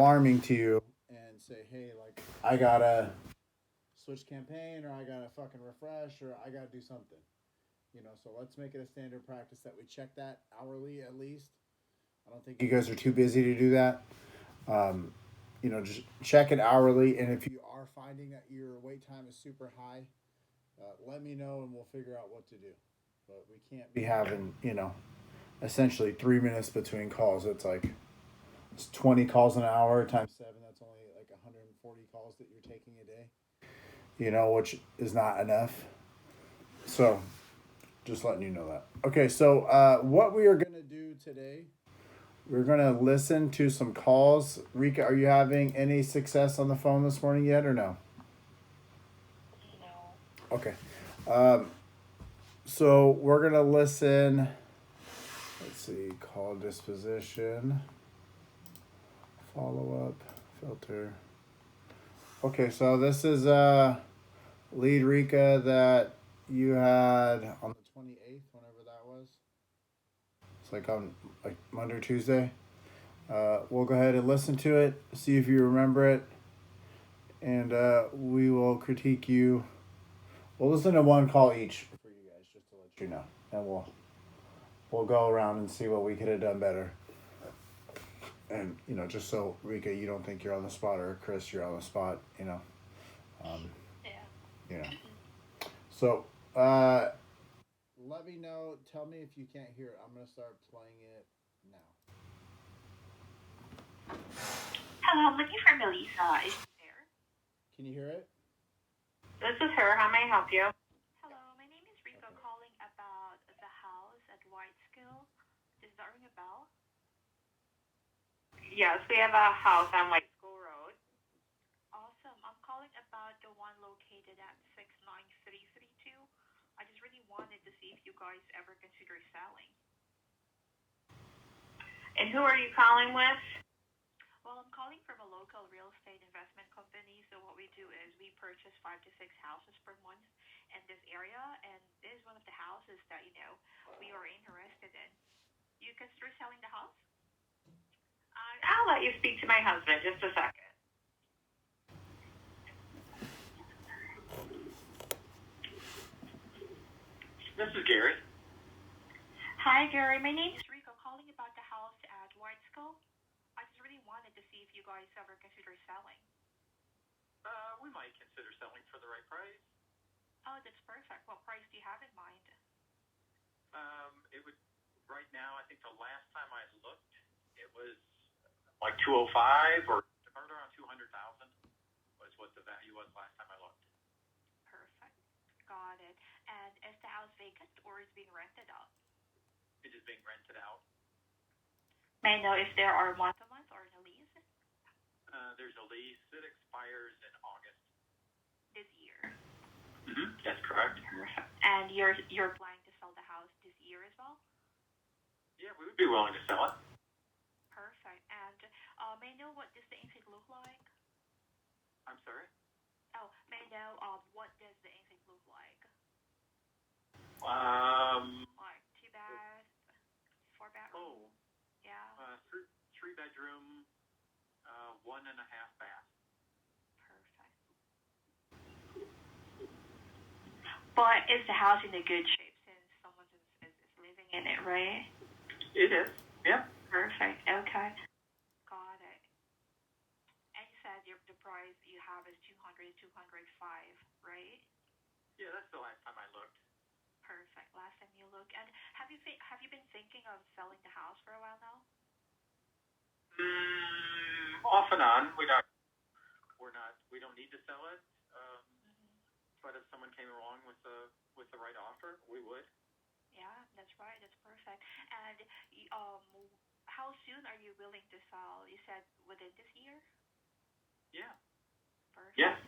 alarming to you and say, hey, like, I gotta switch campaign or I gotta fucking refresh or I gotta do something. So let's make it a standard practice that we check that hourly at least. I don't think you guys are too busy to do that. Um, just check it hourly. And if you are finding that your wait time is super high, let me know and we'll figure out what to do. But we can't be having, essentially 3 minutes between calls. It's 20 calls an hour times seven. That's only like 140 calls that you're taking a day, which is not enough. So just letting you know that. Okay, so what we are going to do today, we're going to listen to some calls. Rika, are you having any success on the phone this morning yet or no? No. Okay. Um, so we're going to listen. Let's see, call disposition, follow up, filter. Okay, so this is lead Rika that you had on the 28th, whenever that was. It's like on like Monday or Tuesday. We'll go ahead and listen to it, see if you remember it, and we will critique you. We'll listen to one call each for you guys, just to let you know, and we'll go around and see what we could have done better. And just so Rika, you don't think you're on the spot, or Chris, you're on the spot. Um, Yeah. you know. So let me know. Tell me if you can't hear it. I'm gonna start playing it now. Hello, I'm looking for Melissa. Is she there? Can you hear it? This is her. How may I help you? Hello, my name is Rico calling about the house at White Skill. Does that ring a bell? Yes, we have a house on White School Road. Awesome. I'm calling about the one located at 69332. I just really wanted to see if you guys ever consider selling. And who are you calling with? Well, I'm calling from a local real estate investment company. So what we do is we purchase 5 to 6 houses per month in this area, and this is one of the houses that we are interested in. You consider selling the house? I'll let you speak to my husband. Just a second. This is Gary. Hi, Gary. My name is Rico, calling about the house at White Skull. I just really wanted to see if you guys ever consider selling. We might consider selling for the right price. Oh, that's perfect. What price do you have in mind? It would, right now, I think the last time I looked, it was like 205 or around 200,000 was what the value was last time I looked. Perfect. Got it. And is the house vacant or is being rented out? It is being rented out. May I know if there are month-to-month or a lease? There's a lease that expires in August. This year? Mm-hmm. That's correct. And you're planning to sell the house this year as well? Yeah, we would be willing to sell it. Perfect. And may I know what does the inside look like? I'm sorry? Oh, may I know what does the inside look like? Like 2 bath, 4 bedroom? Oh. Yeah. Three bedroom, 1.5 bath. Perfect. But is the house in a good shape since someone is living in it, right? It is. Yeah. Perfect. Okay. Got it. And you said the price you have is 200, 205, right? Yeah, that's the last time I looked. Perfect. Last time you looked. And have you been thinking of selling the house for a while now? Off and on. We don't need to sell it. But if someone came along with the right offer, we would. Yeah, that's right. That's perfect. And how soon are you willing to sell? You said within this year? Yeah. Perfect. Yeah.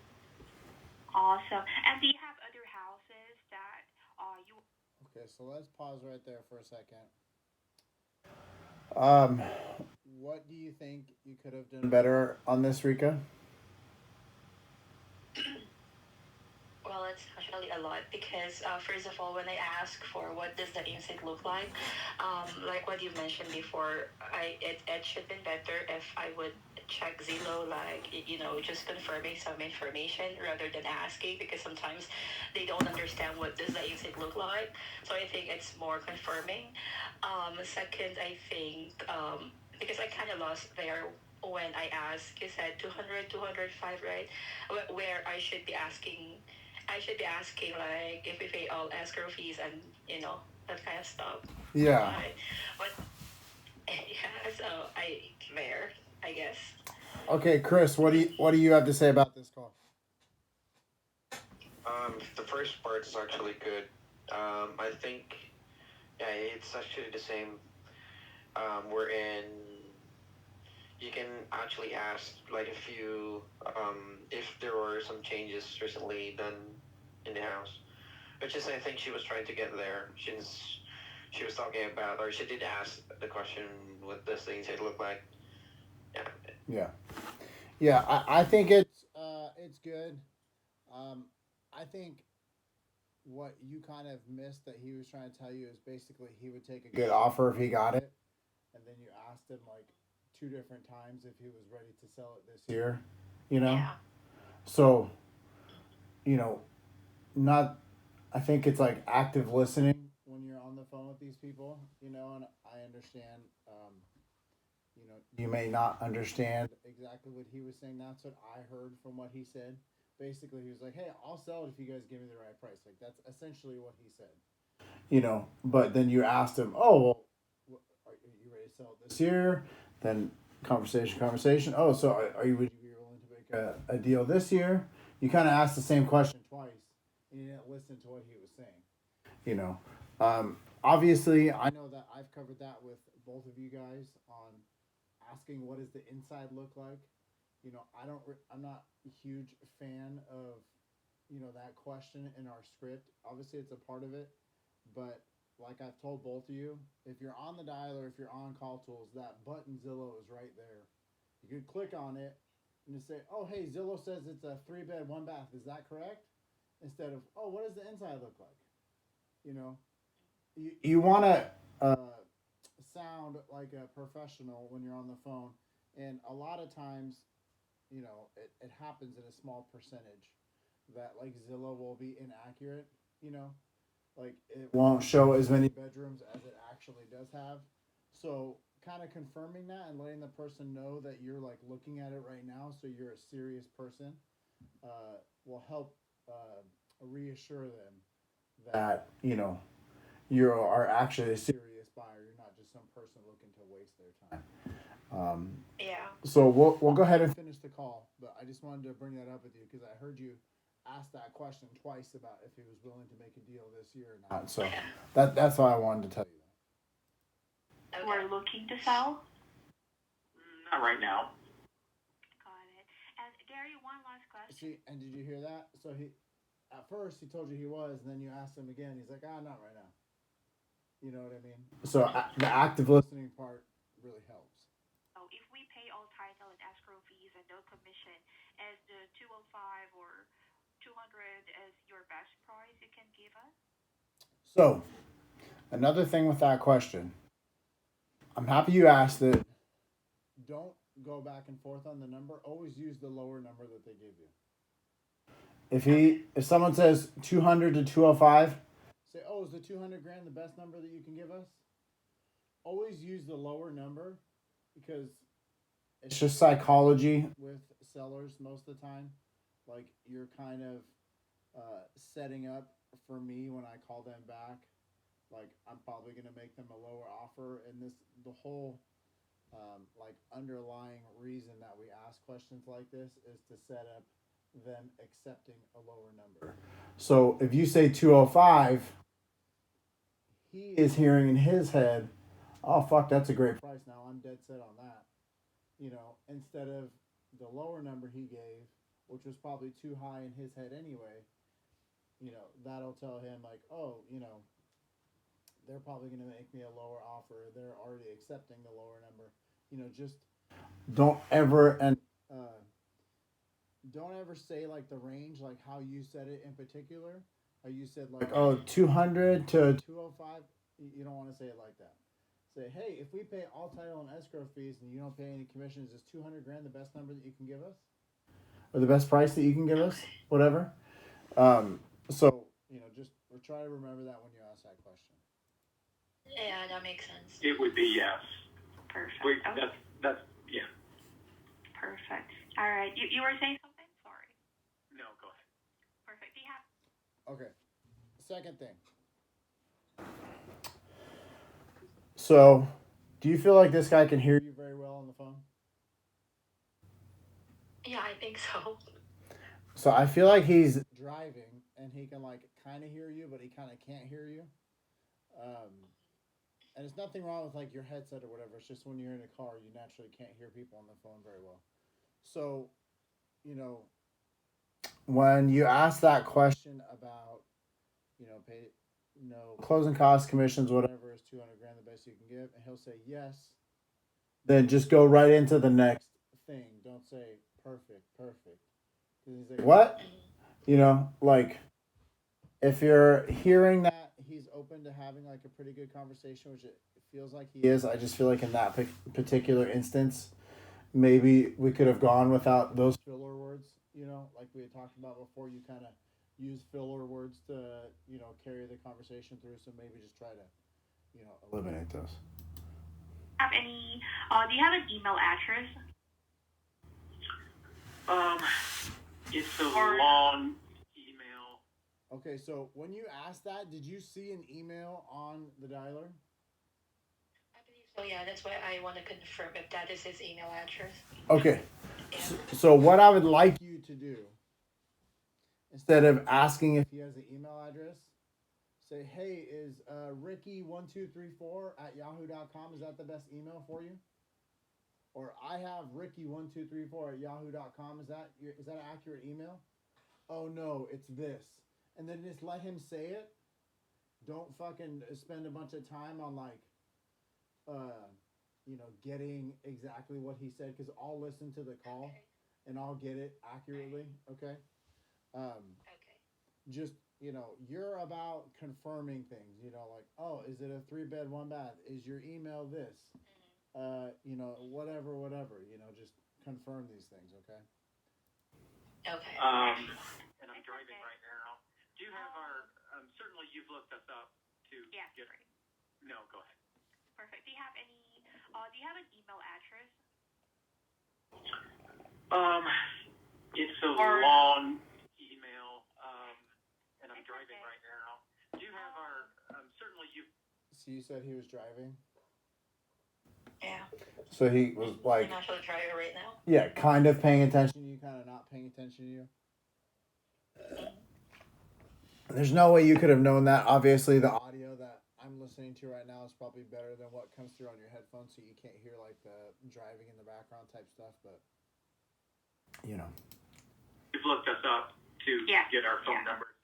Awesome. And do you have other houses that you? Okay, so let's pause right there for a second. What do you think you could have done better on this, Rika? Well, it's actually a lot because first of all, when I ask for what does the inside look like what you mentioned before, it should have been better if I would check Zillow, like just confirming some information rather than asking, because sometimes they don't understand what does the insect look like. So I think it's more confirming. Second, I think because I kind of lost there when I asked. You said 200, 205, right? Where I should be asking like if we pay all escrow fees and that kind of stuff. Yeah. But yeah, so there, I guess. Okay, Chris, what do you have to say about this call? The first part is actually good. I think, yeah, it's actually the same. Wherein you can actually ask like a few, if there were some changes recently done in the house, which is I think she was trying to get there since she was talking about, or she did ask the question, what does the inside look like? Yeah. Yeah. Yeah, I think it's good. Um, I think what you kind of missed that he was trying to tell you is basically he would take a good offer if he got it, and then you asked him like two different times if he was ready to sell it this year. You know, Yeah. so you know, not. I think it's like active listening when you're on the phone with these people. And I understand. You may not understand exactly what he was saying. That's what I heard from what he said. Basically, he was like, "Hey, I'll sell it if you guys give me the right price." Like that's essentially what he said. But then you asked him, "Oh, well, are you ready to sell it this year?" Then conversation. Oh, so are you would you be willing to make a deal this year? You kind of asked the same question twice, and you didn't listen to what he was saying. You know, obviously, I know that I've covered that with both of you guys on asking what does the inside look like. I'm not a huge fan of that question in our script. Obviously, it's a part of it, but like I've told both of you, if you're on the dialer, if you're on Call Tools, that button Zillow is right there. You could click on it and just say, "Oh, hey, Zillow says it's a 3 bed, 1 bath. Is that correct?" Instead of, "Oh, what does the inside look like?" You know, you want to sound like a professional when you're on the phone, and a lot of times, it happens in a small percentage that like Zillow will be inaccurate. You know, like it won't show as many bedrooms as it actually does have. So kind of confirming that and letting the person know that you're like looking at it right now, so you're a serious person, will help reassure them that you are actually a serious buyer. You're not just some person looking to waste their time. Yeah. So we'll go ahead and finish the call, but I just wanted to bring that up with you because I heard you ask that question twice about if he was willing to make a deal this year or not. So Yeah. that's why I wanted to tell you Okay. We're looking to sell. Not right now. Got it. And Gary, one last that. question. See, and did you hear that? So he at first he told you he was, and then you asked him again. He's like, not right now. You know what I mean? So the active listening part really helps. Oh, if we pay all title and escrow fees and no commission, is the 205 or 200 as your best price you can give us? So another thing with that question, I'm happy you asked it. Don't go back and forth on the number. Always use the lower number that they give you. If someone says 200 to 205, say, "Oh, is the 200 grand the best number that you can give us?" Always use the lower number because it's just psychology with sellers most of the time. Like you're kind of setting up for me when I call them back. Like I'm probably gonna make them a lower offer, and the whole like underlying reason that we ask questions like this is to set up them accepting a lower number. So if you say 205, he is hearing in his head, "Oh fuck, that's a great price. Now I'm dead set on that." Instead of the lower number he gave, which was probably too high in his head anyway. That'll tell him like, "Oh, they're probably going to make me a lower offer. They're already accepting the lower number." Just don't ever and uh, don't ever say like the range, like how you said it in particular. How you said like, "Oh, 200 to 205." You don't want to say it like that. Say, hey, if we pay all title and escrow fees and you don't pay any commissions, is 200 grand the best number that you can give us, or the best price that you can give us, whatever. So just try to remember that when you ask that question. Yeah, that makes sense. It would be yes. Perfect. That's yeah. Perfect. All right. You were saying something? Sorry. No, go ahead. Perfect. Do you have? Okay. Second thing. So, do you feel like this guy can hear you very well on the phone? Yeah, I think so. So I feel like he's driving and he can like kind of hear you, but he kind of can't hear you. And it's nothing wrong with like your headset or whatever. It's just when you're in a car, you naturally can't hear people on the phone very well. So, you know, when you ask that question about, pay, closing costs, commissions, whatever is 200 grand the best you can give, and he'll say yes, then just go right into the next thing. Don't say perfect, perfect. Because he's like, what? Like if you're hearing that he's open to having like a pretty good conversation, which it feels like he is, I just feel like in that particular instance, maybe we could have gone without those filler words, like we had talked about before. You kind of use filler words to, carry the conversation through. So maybe just try to, eliminate those. Have any? Do you have an email address? It's a long email. Okay, so when you asked that, did you see an email on the dialer? I believe so, yeah. That's why I want to confirm if that is his email address. Okay. So what I would like you to do, instead of asking if he has an email address, say, hey, is Ricky1234@yahoo.com, is that the best email for you? Or I have Ricky1234@yahoo.com, is that an accurate email? Oh no, it's this. And then just let him say it. Don't fucking spend a bunch of time on like getting exactly what he said, because I'll listen to the call and I'll get it accurately. Okay. Okay. Just you're about confirming things. Like, oh, is it a 3-bed 1-bath? Is your email this? Whatever. Just confirm these things. Okay. Okay. And I'm driving right now. Do you have our? Certainly, you've looked us up to Yeah. get. Great. No, go ahead. Perfect. Do you have any? Do you have an email address? It's a long email. And I'm driving right now. Do you have our? Certainly, you. So you said he was driving. Yeah. So he was like. I'm actually driving right now. Yeah, kind of paying attention to you, kind of not paying attention to you. There's no way you could have known that. Obviously, the audio that I'm listening to right now is probably better than what comes through on your headphones, so you can't hear like the driving in the background type stuff. But you've looked us up to get our phone numbers.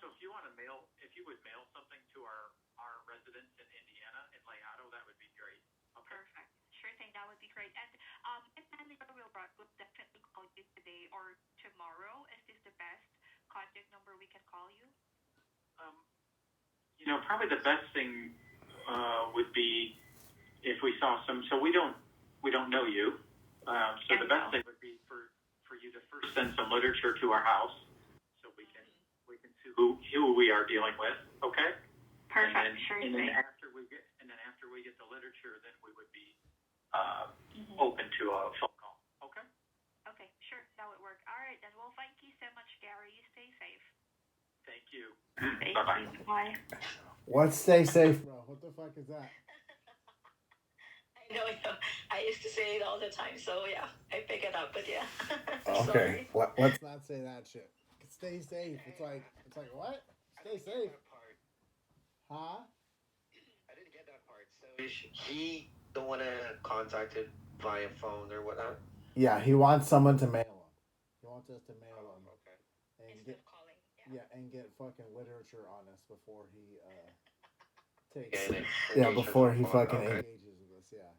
So if you want to if you would mail something to our residents in Indiana, in Layado, that would be great. Okay. Perfect. Sure thing. That would be great. And manager will definitely call you today or tomorrow. Is this the best contact number we can call you? Probably the best thing would be if we saw some. So we don't know you. So the best thing would be for you to first send some literature to our house, so we can see who we are dealing with. Okay. Perfect. And then after we get the literature, then we would be open to a phone call. Okay. Okay. Sure. That would work. All right. Then. Well, thank you so much, Gary. You stay safe. Thank you. Bye-bye. Bye. What stay safe, bro? What the fuck is that? I know. I used to say it all the time, so yeah, I pick it up. But yeah. Okay. Let's not say that shit. Stay safe. It's like what? Stay safe. Huh? I didn't get that part. So he don't want to contact it via phone or whatnot. Yeah, he wants someone to mail him. He wants us to mail him. Okay. And Instead of calling. and get fucking literature on us before he before he fucking engages with us. Yeah.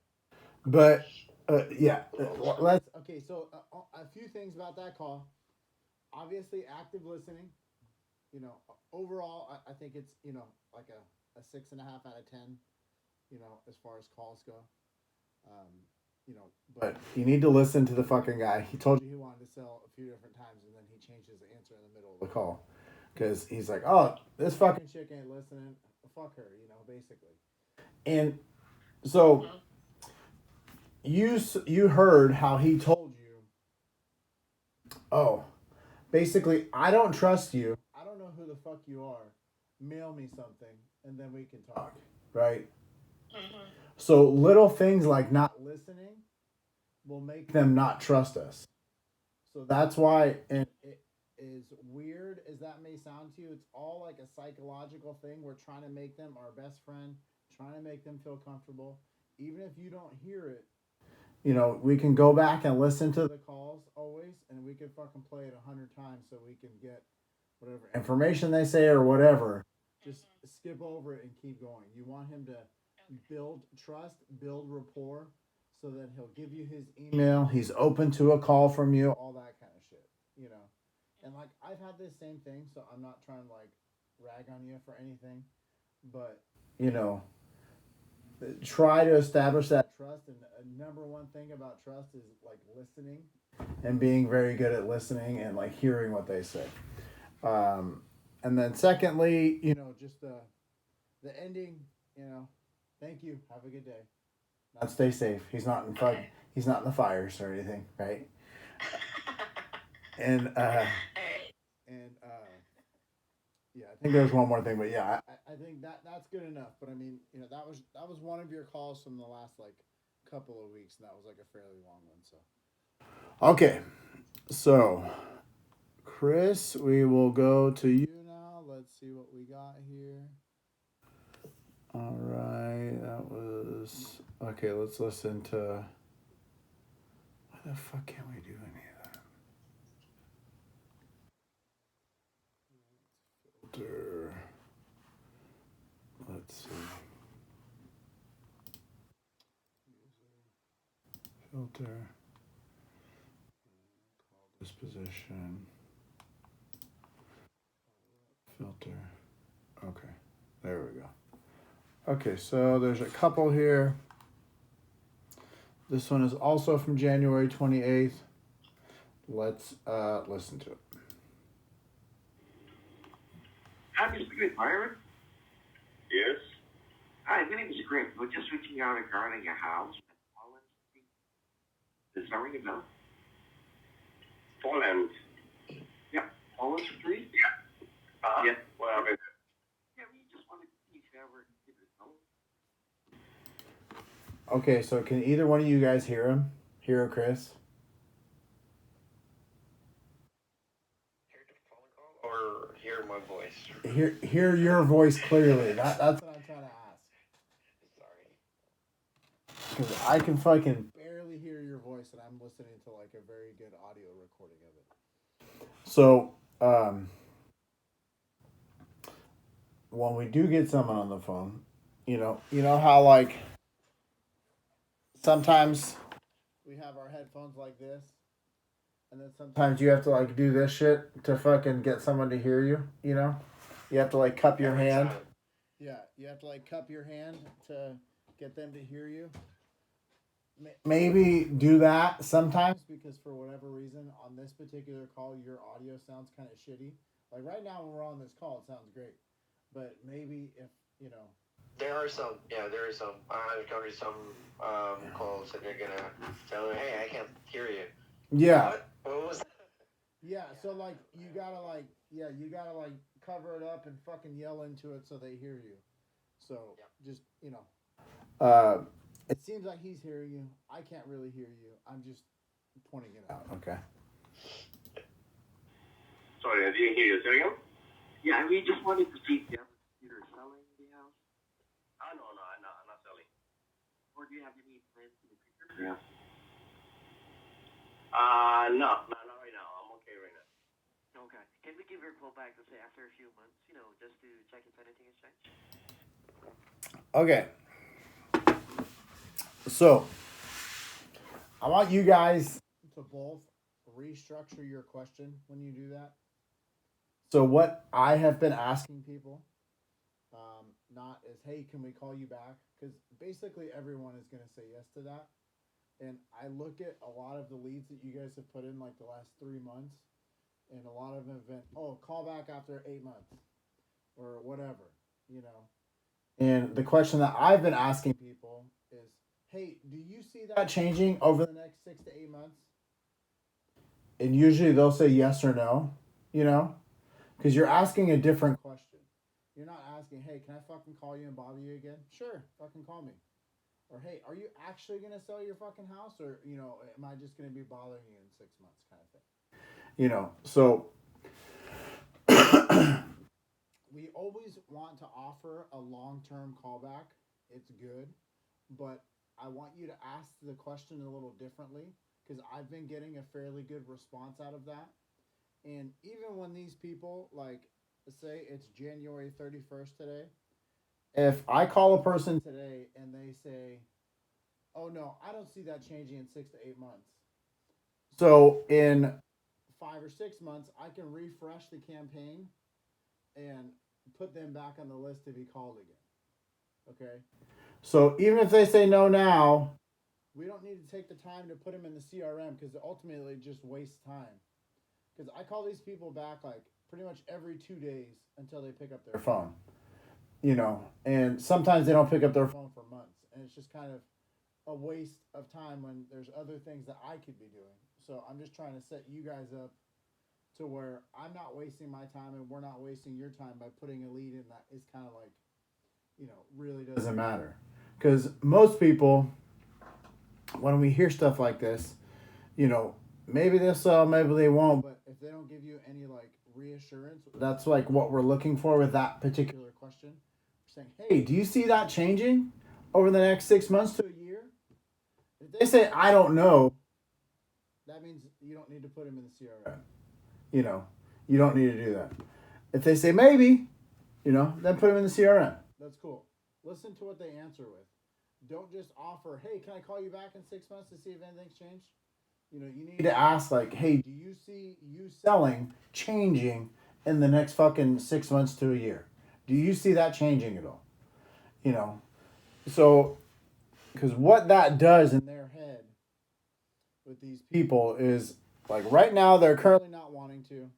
But let's okay. So a few things about that call. Obviously, active listening. Overall, I think it's like a 6.5 out of 10. as far as calls go. Um, but you need to listen to the fucking guy. He told you he wanted to sell a few different times, and then he changed his answer in the middle of the call because he's like, "Oh, this fucking chick ain't listening. Fuck her," basically. And so you heard how he told you, "Oh, basically, I don't trust you. I don't know who the fuck you are. Mail me something, and then we can talk." Right? Mm-hmm. So little things like not listening will make them not trust us. So that's why, and it is weird as that may sound to you, it's all like a psychological thing. We're trying to make them our best friend, trying to make them feel comfortable. Even if you don't hear it, we can go back and listen to the calls always, and we can fucking play it 100 times so we can get whatever information they say or whatever. Just skip over it and keep going. You want him to build trust, build rapport, so that he'll give you his email. He's open to a call from you, all that kind of shit. And like I've had this same thing, so I'm not trying to like rag on you for anything, but try to establish that trust. And a number one thing about trust is like listening and being very good at listening and like hearing what they say. And then secondly, just the ending, thank you, have a good day. Not stay safe. He's not in front. Okay. He's not in the fires or anything, right? and yeah, I think there's one more thing, but yeah, I think that's good enough. But I mean, that was one of your calls from the last like couple of weeks, and that was like a fairly long one. So okay, so Chris, we will go to you now. Let's see what we got here. All right, that was okay. Let's listen to. Why the fuck can't we do any of that? Filter. Let's see. Filter. Call disposition. Filter. Okay, there we go. Okay, so there's a couple here. This one is also from January 28th. Let's listen to it. Hi, Mr. Good, Byron. Yes. Hi, my name is Greg. We're just reaching out regarding a house at Poland Street. Does that ring a bell? Poland. Yeah, Poland Street? Yeah. Yeah. What happened? Yeah, we just wanted to see if you ever give it a go. Okay, so can either one of you guys hear him? Hear Chris? Hear the phone call or hear my voice? Hear your voice clearly. That's what I'm trying to ask. Sorry. Because I can fucking barely hear your voice, and I'm listening to like a very good audio recording of it. So, when we do get someone on the phone, you know how like sometimes we have our headphones like this, and then sometimes you have to like do this shit to fucking get someone to hear you. You have to like cup your hand. Yeah, you have to like cup your hand to get them to hear you. Maybe do that sometimes, because for whatever reason on this particular call your audio sounds kind of shitty. Like right now when we're on this call it sounds great, but maybe if There are some. I've encountered some calls that they're gonna tell me, "Hey, I can't hear you." yeah. What was that? Yeah, so like you gotta cover it up and fucking yell into it so they hear you. So just it seems like he's hearing you. I can't really hear you. I'm just pointing it out. Okay. Sorry, I didn't hear you. Say again? Yeah, we just wanted to see if you ever consider selling the house. No, I'm not selling. Or do you have any plans in the future? Yeah. No, not right now. I'm okay right now. Okay. Can we give her a call back, let's say, after a few months, just to check if anything has changed? Okay. So, I want you guys to both restructure your question when you do that. So, what I have been asking people Not as, hey, can we call you back? Because basically everyone is going to say yes to that. And I look at a lot of the leads that you guys have put in like the last 3 months, and a lot of them have been, oh, call back after 8 months or whatever, you know. And the question that I've been asking people is, hey, do you see that changing over the next 6 to 8 months? And usually they'll say yes or no, you know, because you're asking a different question. You're not asking, hey, can I fucking call you and bother you again? Sure, fucking call me. Or hey, are you actually gonna sell your fucking house, or am I just gonna be bothering you in 6 months, kind of thing? So we always want to offer a long-term callback. It's good, but I want you to ask the question a little differently because I've been getting a fairly good response out of that. And even when these people, like, say it's January 31st today, if I call a person today and they say, oh no, I don't see that changing in 6 to 8 months. So in 5 or 6 months, I can refresh the campaign and put them back on the list to be called again. Okay? So even if they say no now, we don't need to take the time to put them in the CRM because ultimately it just wastes time. Because I call these people back like pretty much every 2 days until they pick up their phone. And sometimes they don't pick up their phone for months. And it's just kind of a waste of time when there's other things that I could be doing. So I'm just trying to set you guys up to where I'm not wasting my time and we're not wasting your time by putting a lead in that is kind of like, really doesn't matter. Because most people, when we hear stuff like this, maybe they'll sell, maybe they won't, but if they don't give you any like reassurance, that's like what we're looking for with that particular question. We're saying, hey, do you see that changing over the next 6 months to a year? If they say, I don't know, that means you don't need to put them in the CRM. You don't need to do that. If they say maybe, then put them in the CRM. That's cool. Listen to what they answer with. Don't just offer, hey, can I call you back in 6 months to see if anything's changed? You need to ask like, hey, do you see you selling changing in the next fucking 6 months to a year? Do you see that changing at all? So, because what that does in their head with these people is like right now they're currently not wanting to.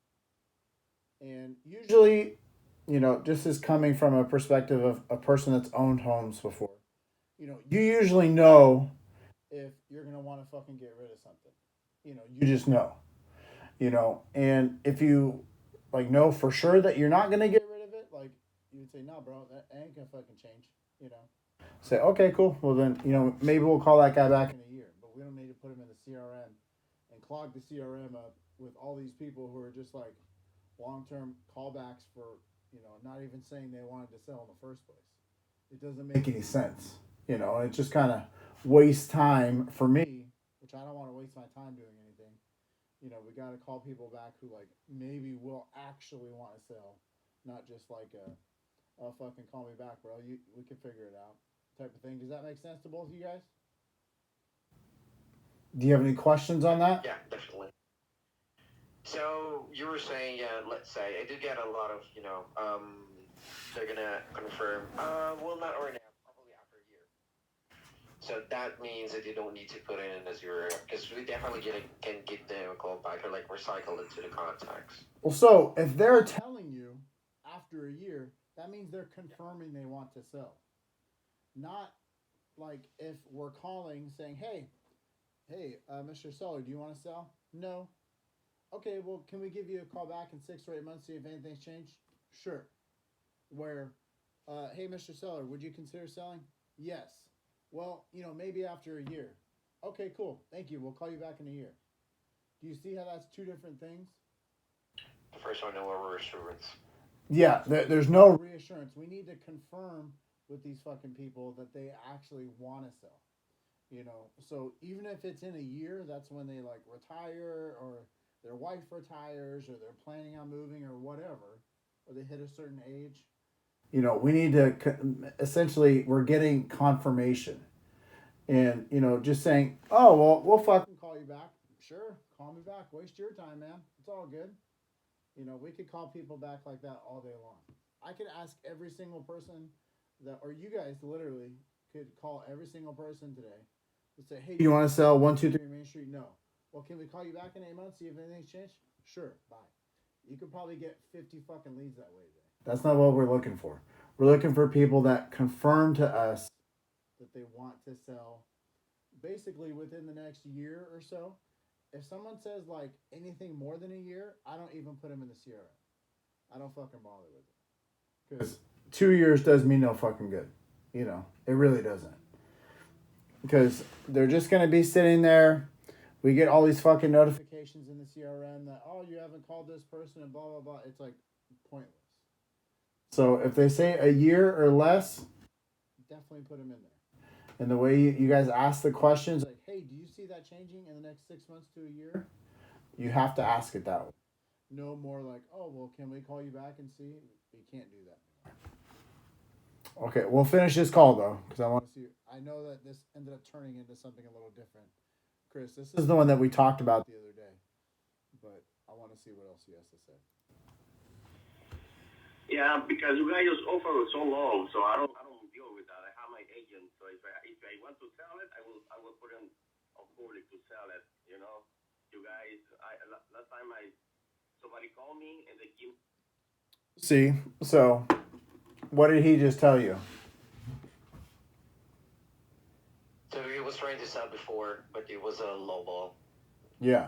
And usually, this is coming from a perspective of a person that's owned homes before. You usually know if you're going to want to fucking get rid of something. You just know. And if you like know for sure that you're not going to get rid of it, like you would say, no, bro, that ain't going to fucking change. Say, okay, cool. Well, then, maybe we'll call that guy back in a year, but we don't need to put him in the CRM and clog the CRM up with all these people who are just like long-term callbacks for, not even saying they wanted to sell in the first place. It doesn't make any sense, and it just kind of wastes time for me, which I don't want to waste my time doing anything. We got to call people back who like maybe will actually want to sell, not just like oh, fucking call me back, bro. We can figure it out type of thing. Does that make sense to both of you guys? Do you have any questions on that? Yeah, definitely. So you were saying, yeah, let's say I did get a lot of, they're gonna confirm. Well, not right now, probably after a year. So that means that you don't need to put it in as your, because we definitely can give them a call back or like recycle it to the contacts. Well, so if they're telling you after a year, that means they're confirming they want to sell. Not like if we're calling saying, hey, Mr. Seller, do you want to sell? No. Okay, well, can we give you a call back in 6 or 8 months, see if anything's changed? Sure. Where, hey, Mr. Seller, would you consider selling? Yes. Well, maybe after a year. Okay, cool. Thank you. We'll call you back in a year. Do you see how that's two different things? The first one, no reassurance. Yeah, there's no reassurance. We need to confirm with these fucking people that they actually want to sell. So even if it's in a year, that's when they like retire or their wife retires or they're planning on moving or whatever, or they hit a certain age. We need to essentially, we're getting confirmation. And, just saying, oh, well, we'll fucking call you back. Sure, call me back. Waste your time, man. It's all good. We could call people back like that all day long. I could ask every single person that, or you guys literally could call every single person today and say, hey, you want to sell 123 Main Street? No. Well, can we call you back in 8 months, see if anything's changed? Sure, bye. You could probably get 50 fucking leads that way today. That's not what we're looking for. We're looking for people that confirm to us that they want to sell basically within the next year or so. If someone says like anything more than a year, I don't even put them in the CRM. I don't fucking bother with it. Because 2 years does me no fucking good. You know, it really doesn't. Because they're just going to be sitting there. We get all these fucking notifications in the CRM that, oh, you haven't called this person and blah, blah, blah. It's like pointless. So if they say a year or less, definitely put them in there. And the way you guys ask the questions, like, hey, do you see that changing in the next 6 months to a year? You have to ask it that way. No more like, oh, well, can we call you back and see? You can't do that anymore. Okay, we'll finish this call, though, because I want to see. I know that this ended up turning into something a little different. Chris, this is the one that we talked about the other day, but I want to see what else he has to say. Yeah, because you guys just offer so long, so I don't deal with that. I have my agent, so if I want to sell it, I will put in a public to sell it. You know, you guys. Last time somebody called me and they give. See, so what did he just tell you? So he was trying to sell before, but it was a low ball. Yeah.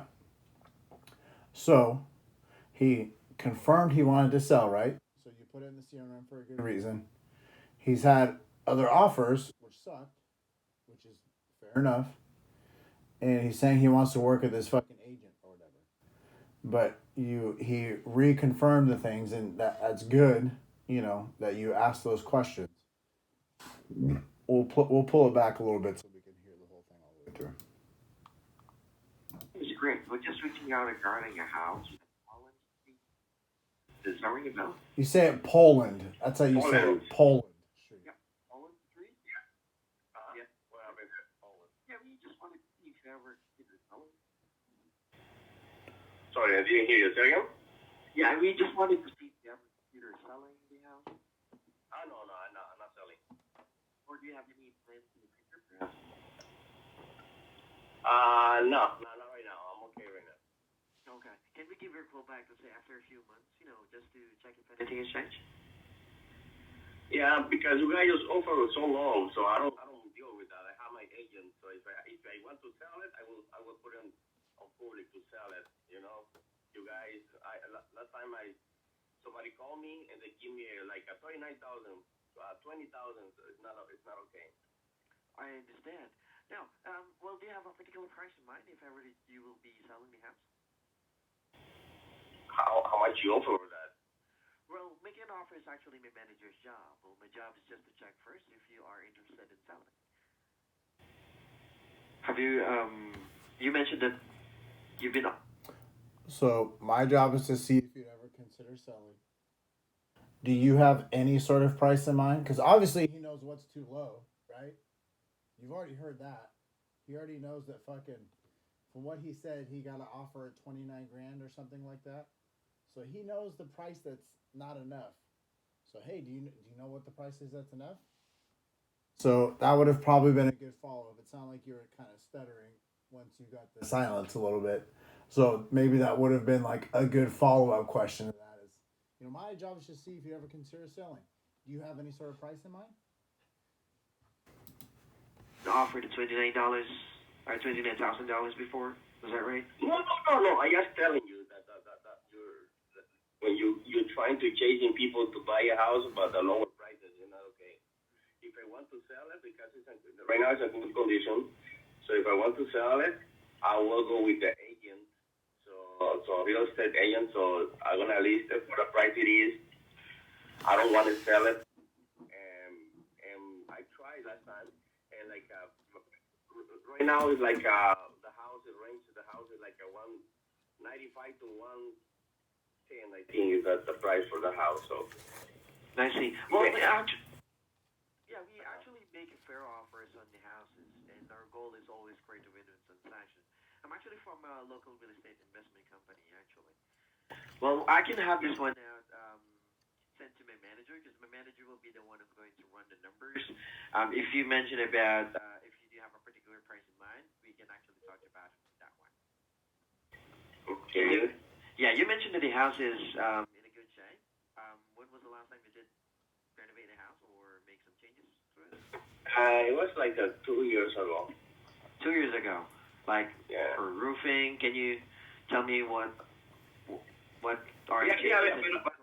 So he confirmed he wanted to sell, right? So you put it in the CRM for a good reason. He's had other offers, which sucked, which is fair enough. And he's saying he wants to work with his fucking agent or whatever. But he reconfirmed the things, and that's good, you know, that you asked those questions. We'll pull it back a little bit so we can hear the whole thing all the way through. It's great. We're just reaching out regarding a house. Does that ring a bell? You say it Poland. That's how you say it. Poland. Yeah, Poland Street. Yeah. Yeah. What happened at Poland? Yeah, we just wanted to see if you ever considered selling. Sorry, I didn't hear you. Say again? Yeah, we just wanted to see if you ever considered selling the house. No, I'm not selling. Or do you have any plans in the future, perhaps? No, not right now. I'm okay right now. Okay. Can we give her a call back, let's say, after a few months, you know, just to check if anything has changed? Yeah, because you guys just offer so long, so I don't deal with that. I have my agent, so if I want to sell it, I will put in a public to sell it. You know, you guys. Last time somebody called me and they give me like a 39,000, 20,000. So it's not okay. I understand. Now, well, do you have a particular price in mind if ever you will be selling the house? How much you offer for that? Well, making an offer is actually my manager's job. Well, my job is just to check first if you are interested in selling. Have you, you mentioned that you've been... So my job is to see if you'd ever consider selling. Do you have any sort of price in mind? Because obviously he knows what's too low, right? You've already heard that. He already knows that fucking, from what he said, he got an offer at 29 grand or something like that. So he knows the price that's not enough. So hey, do you know what the price is that's enough? So that would have probably been a good follow-up. It sounded like you were kind of stuttering once you got the silence a little bit. So maybe that would have been like a good follow-up question to that is, you know, my job is to see if you ever consider selling. Do you have any sort of price in mind? The offer to $29 or $29,000 before. Was that right? No. I just telling you that when you're trying to chasing people to buy a house, but the lower prices, you're not okay. If I want to sell it, because right now it's in good condition, so if I want to sell it, I will go with the agent. So real estate agent. So I'm gonna list it for the price it is. I don't want to sell it, and I tried last time, and like right now it's like the house is like a 195 to 110. I think is the price for the house. So I see. Well, we actually make fair offers on the houses, and our goal is always create a win-win transaction. I'm actually from a local real estate investment company, actually. Well, I can have this one out sent to my manager. If you mention about if you do have a particular price in mind, we can actually talk about that one. Okay. Yeah, you mentioned that the house is in a good shape. When was the last time you did renovate the house or make some changes to it? It was like 2 years ago. 2 years ago, like for roofing. Can you tell me what are the changes? But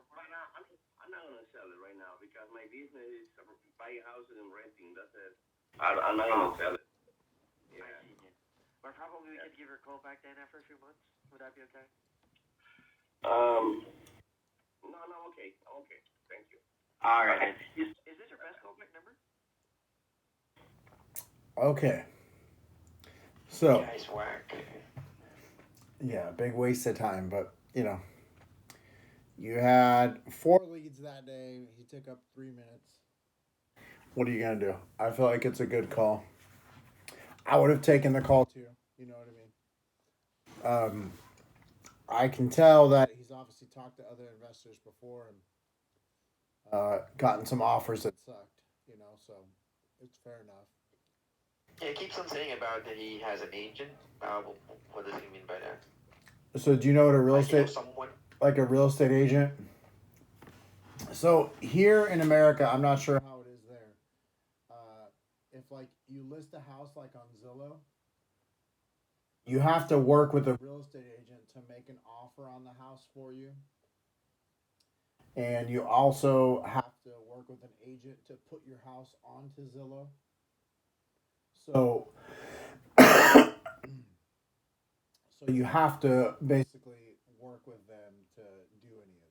I'm not gonna sell it right now because my business is buying houses and renting. That's it. I'm not gonna sell it. Yeah. I see. But probably we could give her a call back then after a few months. Would that be okay? No, okay. Thank you. All right. Is this your best callback number? Okay. So, Guys, whack. yeah, big waste of time, but you had 4 leads that day. He took up 3 minutes. What are you gonna do? I feel like it's a good call. I would have taken the call too. You know what I mean? I can tell that he's obviously talked to other investors before and gotten some offers that sucked. So it's fair enough. Yeah, he keeps on saying about that he has an agent. What does he mean by that? So do you know what a real estate someone? Like a real estate agent? So here in America, I'm not sure how it is there. If like you list a house like on Zillow, you have to work with a real estate agent to make an offer on the house for you. And you also have to work with an agent to put your house onto Zillow. So so you have to basically work with them to do any of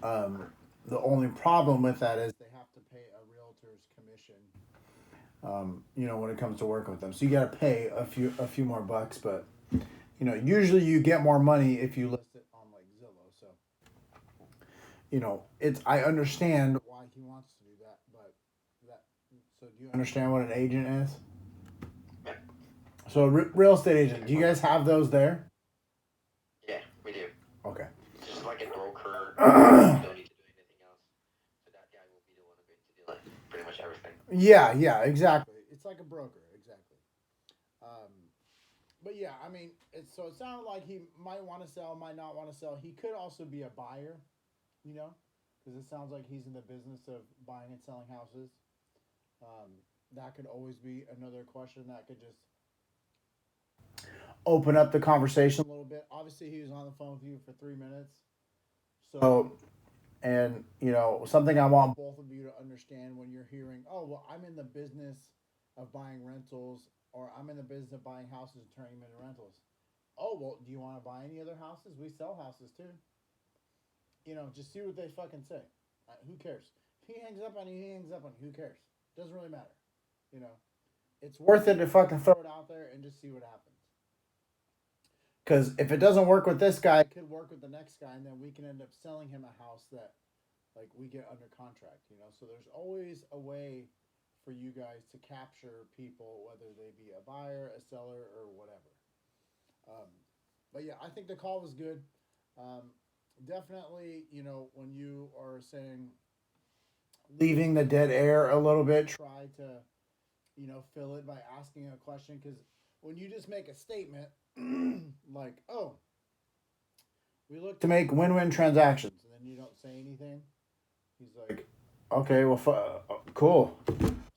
that. The only problem with that is they have to pay a realtor's commission. When it comes to working with them, so you got to pay a few more bucks, but usually you get more money if you list it on like Zillow. So I understand why he wants to do that, but so do you understand what an agent is? Yeah. So real estate agent, do you guys have those there? Yeah, we do. Okay. It's just like a broker. You don't need to do anything else. So that guy will be the one going to do like pretty much everything. Yeah, exactly. It's like a broker, exactly. But yeah, I mean, it sounded like he might want to sell, might not want to sell. He could also be a buyer, because it sounds like he's in the business of buying and selling houses. That could always be another question that could just open up the conversation a little bit. Obviously, he was on the phone with you for 3 minutes. So, and something I want both of you to understand when you're hearing, oh, well, I'm in the business of buying rentals, or I'm in the business of buying houses and turning them into rentals. Oh, well, do you want to buy any other houses? We sell houses too. Just see what they fucking say. Who cares? If he hangs up on you, he hangs up on you. Who cares? Doesn't really matter. It's worth it to fucking throw it out there and just see what happens. Because if it doesn't work with this guy, it could work with the next guy, and then we can end up selling him a house that, like, we get under contract. So there's always a way for you guys to capture people, whether they be a buyer, a seller, or whatever. But yeah, I think the call was good. Definitely, when you are saying leaving the dead air a little bit, try to, fill it by asking a question. Because when you just make a statement like, oh, we look to make win-win transactions, and then you don't say anything, he's like, okay, well, cool.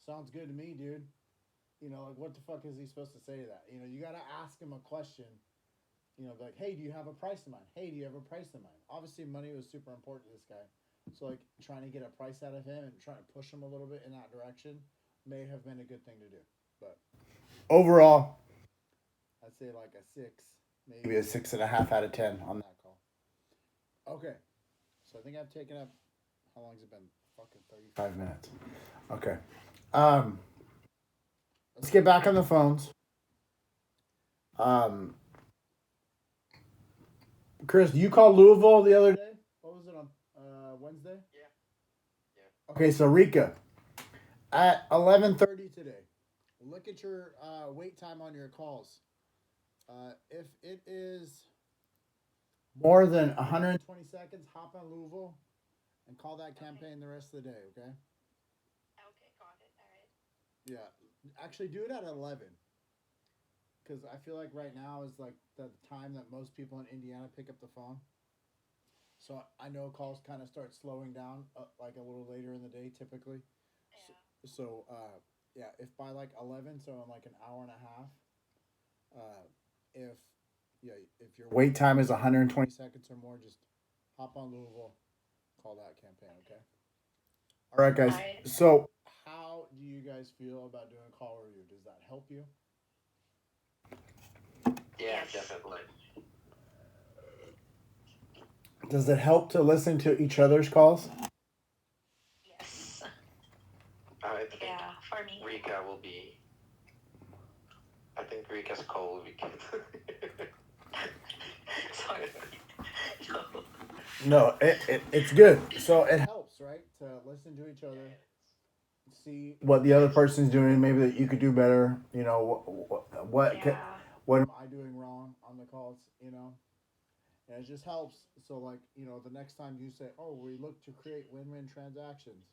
Sounds good to me, dude. Like, what the fuck is he supposed to say to that? You got to ask him a question. Like, hey, do you have a price in mind? Hey, do you have a price in mind? Obviously, money was super important to this guy. So, like, trying to get a price out of him and trying to push him a little bit in that direction may have been a good thing to do. But overall, I'd say like a 6, maybe a 6.5 out of 10 on that call. Okay. So I think I've taken up, how long has it been? Fucking 35 minutes. Okay. Let's get back on the phones. Chris, you called Louisville the other day? What was it on Wednesday? Yeah. Okay, so Rika, at 11:30 today, look at your wait time on your calls. If it is more than 120 seconds, hop on Louisville and call that campaign the rest of the day, okay? Okay, got it. All right. Yeah, actually, do it at 11. Because I feel like right now is like the time that most people in Indiana pick up the phone. So I know calls kind of start slowing down like a little later in the day typically. So, Yeah. yeah, if by like 11, so in like an hour and a half, uh, if yeah, if your wait time is 120 seconds or more, just hop on Louisville, call that campaign, okay? All right, guys. I So how do you guys feel about doing a call review? Does that help you? Yeah, yes. definitely. Does it help to listen to each other's calls? Yes. I think Yeah, for me. Rika will be. I think Rika's call will be good. Sorry. No. No, it's good. So it helps, right? To listen to each other, see what the other person's doing, maybe that you could do better. You know, Yeah. what am I doing wrong on the calls? You know, and it just helps. So like, the next time you say, "Oh, we look to create win-win transactions,"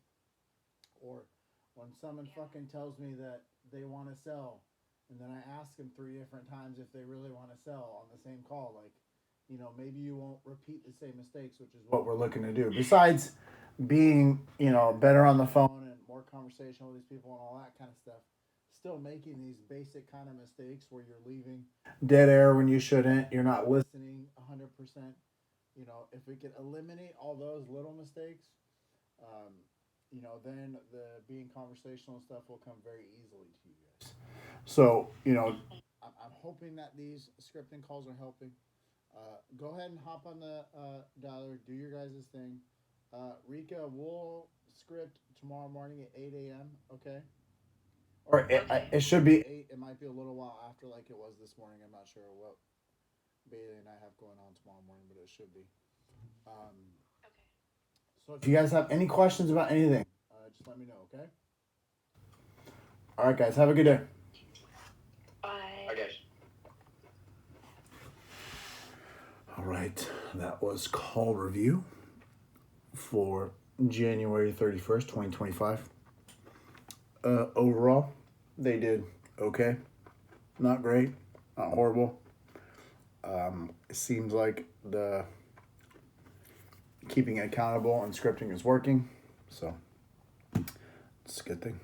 or when someone Yeah. fucking tells me that they want to sell, and then I ask them 3 different times if they really want to sell on the same call, like, maybe you won't repeat the same mistakes, which is what we're looking to do. Besides being, better on the phone and more conversational with these people and all that kind of stuff, still making these basic kind of mistakes where you're leaving dead air when you shouldn't, you're not listening 100%. If we could eliminate all those little mistakes, um, then the being conversational and stuff will come very easily to you guys. So, I'm hoping that these scripting calls are helping. Go ahead and hop on the dialer, do your guys' thing. Rika, we'll script tomorrow morning at 8 a.m., okay? Or Okay. it should be 8. It might be a little while after like it was this morning. I'm not sure what Bailey and I have going on tomorrow morning, but it should be. Um, Okay. so if you guys have any questions about anything, just let me know, okay? All right, guys. Have a good day. Bye. Okay. All right. That was call review for January 31st, 2025. Overall, they did okay. Not great. Not horrible. It seems like the keeping it accountable and scripting is working. So it's a good thing.